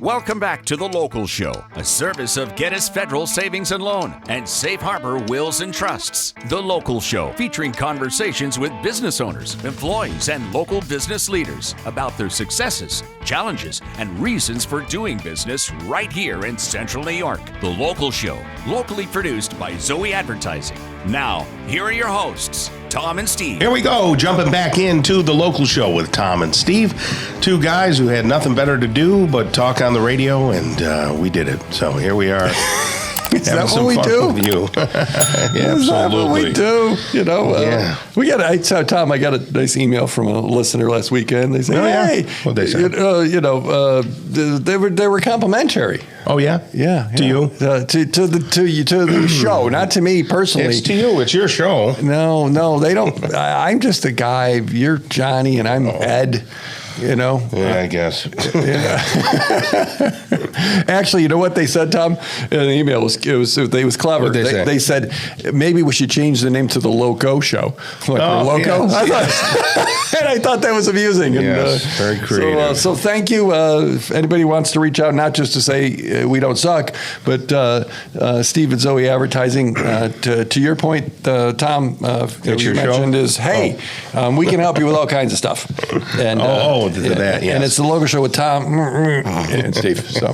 Welcome back to The Local Show, a service of Gettys Federal Savings and Loan and Safe Harbor Wills and Trusts. The Local Show, featuring conversations with business owners, employees, and local business leaders about their successes, challenges, and reasons for doing business right here in Central New York. The Local Show, locally produced by Zoey Advertising. Now, here are your hosts, Tom and Steve. Here we go, jumping back into The Local Show with Tom and Steve. Two guys who had nothing better to do but talk on the radio, and we did it. So here we are. Is that what we do? Yeah, is that what we do? You know, we got. I saw Tom. I got a nice email from a listener last weekend. They said, "Hey, what they say? They were complimentary." Oh yeah, yeah. To you, to the show, not to me personally. It's to you. It's your show. No, they don't. I'm just a guy. You're Johnny, and I'm Ed. You know? Yeah, I guess. Yeah. Actually, you know what they said, Tom? In the email, it was clever. What'd they say? They said, maybe we should change the name to The Loco Show. Like, Loco? Yes. And I thought that was amusing. Yes, very creative. So thank you. If anybody wants to reach out, not just to say we don't suck, but Steve and Zoey Advertising, to your point, Tom, that you mentioned is, hey, we can help you with all kinds of stuff. And, that, yes. And it's the Local Show with Tom and Steve. So,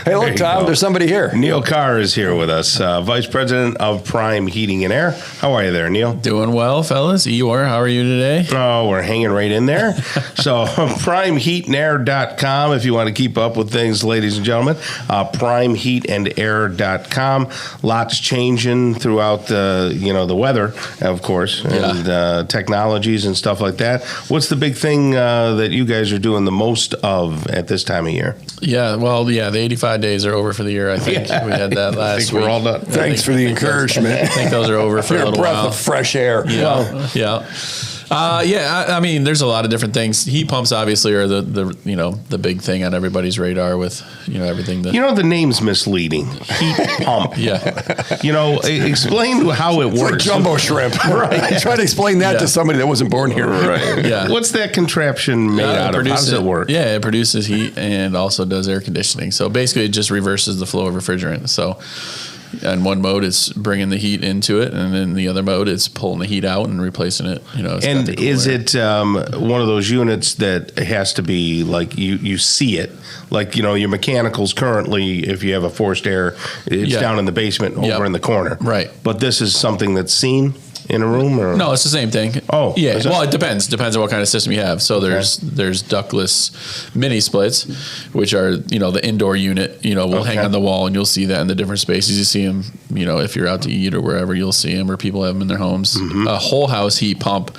hey, look, Tom, there's somebody here. Neal Carr is here with us, Vice President of Prime Heating and Air. How are you there, Neal? Doing well, fellas. Eeyore, how are you today? Oh, we're hanging right in there. So, primeheatandair.com if you want to keep up with things, ladies and gentlemen. Primeheatandair.com. Lots changing throughout the weather, of course, and technologies and stuff like that. What's the big thing that you guys are doing the most of at this time of year? Yeah, the 85 days are over for the year, I think. Yeah. We had that last week. We're all done. Thanks for the encouragement. I think those are over for a little breath while. Of fresh air. Yeah. I mean, there's a lot of different things. Heat pumps obviously are the big thing on everybody's radar with, everything. The name's misleading. Heat pump. Yeah. Explain how it works. Like jumbo shrimp. Right. Try to explain that to somebody that wasn't born here. Right. Yeah. What's that contraption made out of? How does it work? Yeah, it produces heat and also does air conditioning. So basically it just reverses the flow of refrigerant. So in one mode, it's bringing the heat into it, and in the other mode, it's pulling the heat out and replacing it. And is it one of those units that has to be like you see it? Like, your mechanicals currently, if you have a forced air, it's down in the basement over in the corner. Right. But this is something that's seen in a room? Or? No, it's the same thing. Oh. Yeah. Well, it depends. Depends on what kind of system you have. So there's ductless mini splits, which are, the indoor unit, will hang on the wall, and you'll see that in the different spaces. You see them, if you're out to eat or wherever, you'll see them, or people have them in their homes. Mm-hmm. A whole house heat pump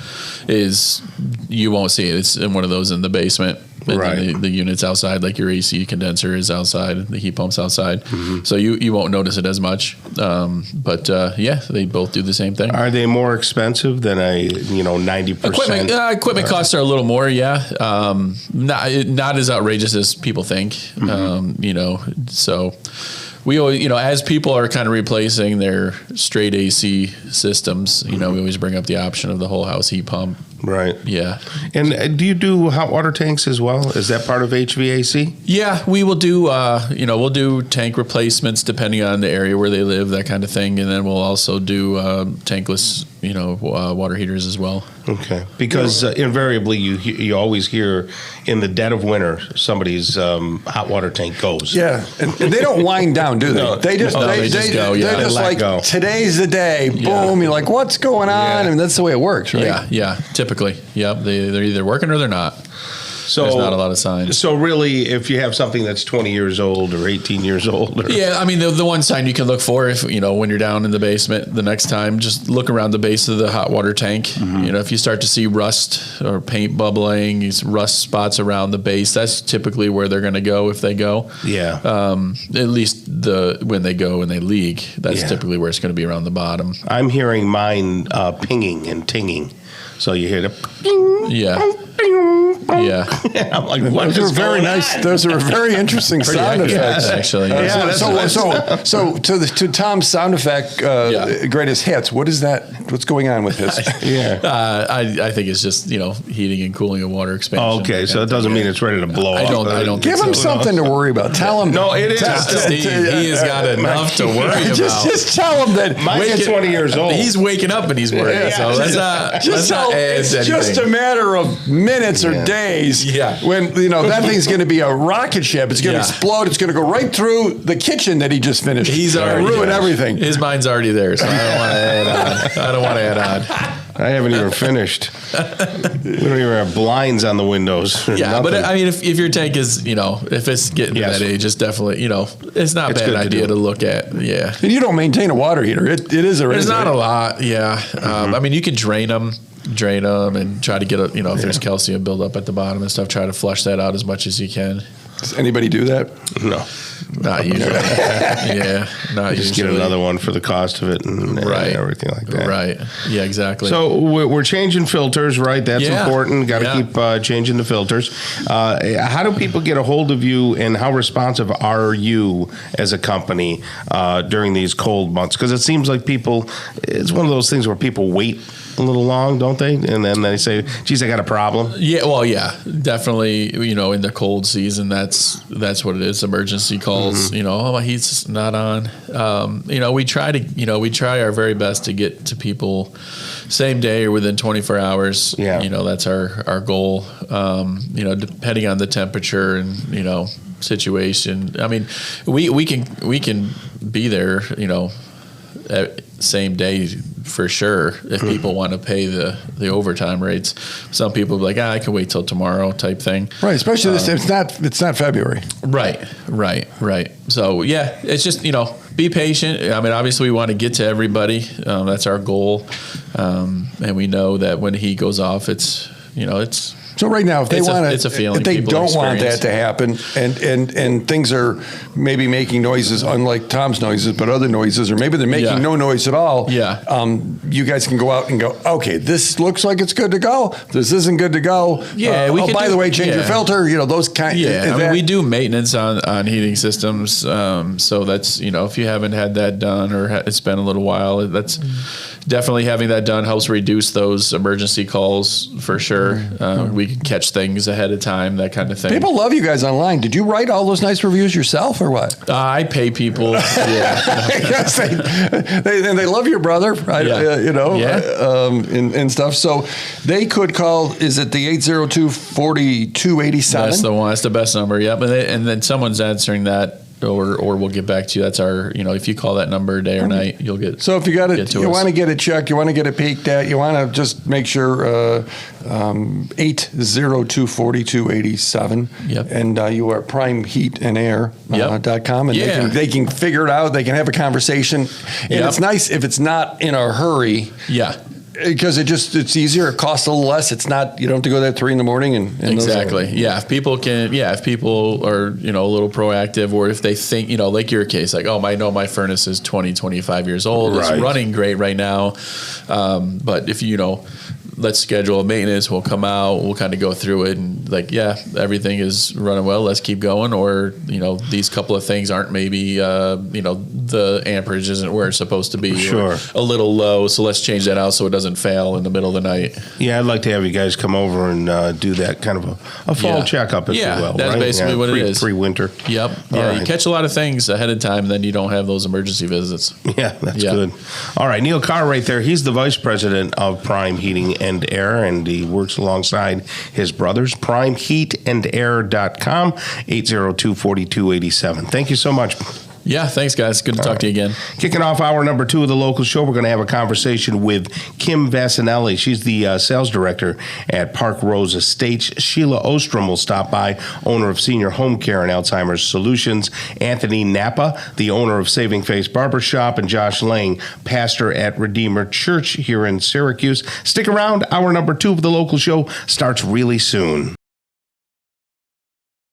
you won't see it. It's in one of those in the basement. And then the units outside, like your AC condenser is outside, the heat pump's outside. Mm-hmm. So you won't notice it as much. But they both do the same thing. Are they more expensive than 90%? Equipment costs are a little more, not as outrageous as people think. Mm-hmm. So we always, as people are kind of replacing their straight AC systems, we always bring up the option of the whole house heat pump. Right. Yeah. And do you do hot water tanks as well? Is that part of HVAC? Yeah, we will do, we'll do tank replacements depending on the area where they live, that kind of thing. And then we'll also do tankless, water heaters as well. Okay. Because invariably you always hear in the dead of winter, somebody's hot water tank goes. Yeah. And they don't wind down, do they? No. They just go. They're just like, go. Today's the day. Boom. You're like, what's going on? And that's the way it works, right? Yeah. Typically. Yep. They're either working or they're not. So there's not a lot of signs. So really, if you have something that's 20 years old or 18 years old. The one sign you can look for if, when you're down in the basement the next time, just look around the base of the hot water tank. Mm-hmm. If you start to see rust or paint bubbling, these rust spots around the base, that's typically where they're going to go if they go. Yeah. At least when they go and they leak, that's typically where it's going to be around the bottom. I'm hearing mine pinging and tinging. So you hear the ping. Yeah. Yeah. I'm like, what Those is are very going nice. on? Those are very interesting sound accurate, effects. actually. So to Tom's sound effect, greatest hits. What is that? What's going on with this? I think it's just heating and cooling of water expansion. Oh, okay, so it doesn't mean it's ready to blow I up. don't Give think him so. something to worry about. Tell him. No, it is. Steve, he has got enough to worry about. Just tell him that. Mine's 20 years old. He's waking up and he's worried. So let's not add It's anything. just a matter of minutes or days. Yeah. When that thing's going to be a rocket ship. It's going to explode. It's going to go right through the kitchen that he just finished. He's already ruin everything. His mind's already there, so I don't want to add on. I don't want to add on. I haven't even finished. We don't even have blinds on the windows. Yeah, Nothing. but I mean, if your tank is, if it's getting to that age, it's definitely, it's not a bad idea to look at. Yeah. And you don't maintain a water heater. It is a. There's not a lot. Yeah. I mean, you can drain them and try to get if there's calcium buildup at the bottom and stuff, try to flush that out as much as you can. Does anybody do that? No. Not usually. Yeah, not Just usually. get another one for the cost of it and Right. everything like that. Right. Yeah, exactly. So we're changing filters, right? That's important. Got to keep changing the filters. How do people get a hold of you, and how responsive are you as a company during these cold months? Because it seems like it's one of those things where people wait a little long, don't they? And then they say, geez, I got a problem. Yeah, well, yeah, definitely. In the cold season, that's what it is. Emergency calls. Oh, my heat's not on. We try our very best to get to people same day or within 24 hours. Yeah. That's our goal. Depending on the temperature and situation. I mean, we can be there. Same day for sure if people want to pay the overtime rates. Some people be like, I can wait till tomorrow type thing. Right, especially this. It's not February. Right. So yeah, it's just be patient. I mean, obviously we want to get to everybody. That's our goal, and we know that when he goes off, it's. So right now, if they it's a feeling. If they people don't want experience. that to happen, and things are maybe making noises unlike Tom's noises, but other noises, or maybe they're making no noise at all. Yeah. You guys can go out and go, okay, this looks like it's good to go. This isn't good to go. Yeah. By the way, change your filter. Those kind. Yeah. I mean, we do maintenance on heating systems. So that's if you haven't had that done or it's been a little while, that's definitely having that done helps reduce those emergency calls for sure. We can catch things ahead of time, that kind of thing. People love you guys online. Did you write all those nice reviews yourself or what? I pay people. Yeah. Yes, they love your brother, right? And stuff. So they could call, is it the 802-4287? That's the one. That's the best number. Yep. And then someone's answering that. Or we'll get back to you. That's our, if you call that number day or night, you'll get. So if you got it, you want to get it checked, you want to get it peeked at, you want to just make sure 802-4287. Yep. And you are primeheatandair.com, and they can figure it out. They can have a conversation. And it's nice if it's not in a hurry. Yeah. Because it's easier. It costs a little less. It's not, you don't have to go there at 3 a.m. and exactly. If people are, a little proactive, or if they think, like your case, like, I know my furnace is 20, 25 years old. Right. It's running great right now. But if let's schedule a maintenance, we'll come out, we'll kind of go through it and everything is running well, let's keep going. Or, these couple of things aren't maybe, the amperage isn't where it's supposed to be. Sure. A little low. So let's change that out so it doesn't fail in the middle of the night. Yeah, I'd like to have you guys come over and do that kind of a fall checkup, if you will. That's basically what it is. Pre-winter. Yep. Yeah, you catch a lot of things ahead of time, and then you don't have those emergency visits. Yeah, that's good. All right, Neal Carr right there. He's the vice president of Prime Heating and Air, and he works alongside his brothers. PrimeHeatAndAir.com, 802-4287. Thank you so much. Yeah, thanks, guys. Good to talk to you again. Kicking off hour number 2 of the local show, we're going to have a conversation with Kim Vassinelli. She's the sales director at Park Rose Estates. Sheila Ostrom will stop by, owner of Senior Home Care and Alzheimer's Solutions. Anthony Napa, the owner of Saving Face Barbershop. And Josh Lang, pastor at Redeemer Church here in Syracuse. Stick around. Hour number 2 of the local show starts really soon.